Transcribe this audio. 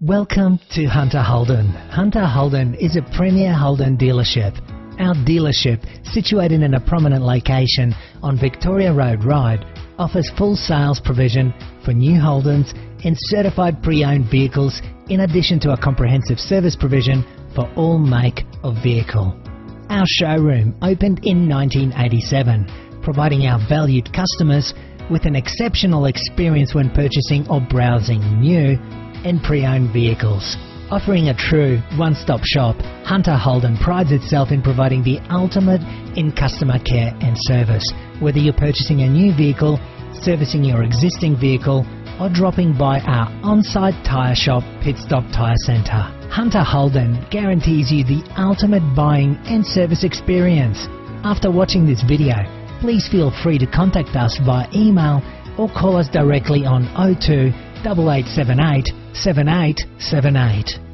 Welcome to Hunter Holden. Hunter Holden is a premier Holden dealership. Our dealership, situated in a prominent location on Victoria Road, Ryde, offers full sales provision for new Holdens and certified pre-owned vehicles, in addition to a comprehensive service provision for all make of vehicle. Our showroom opened in 1987, providing our valued customers with an exceptional experience when purchasing or browsing new and pre-owned vehicles. Offering a true one-stop shop, Hunter Holden prides itself in providing the ultimate in customer care and service. Whether you're purchasing a new vehicle, servicing your existing vehicle, or dropping by our on-site tyre shop, Pit Stop Tyre Centre, Hunter Holden guarantees you the ultimate buying and service experience. After watching this video, please feel free to contact us via email or call us directly on 02 8878 7878.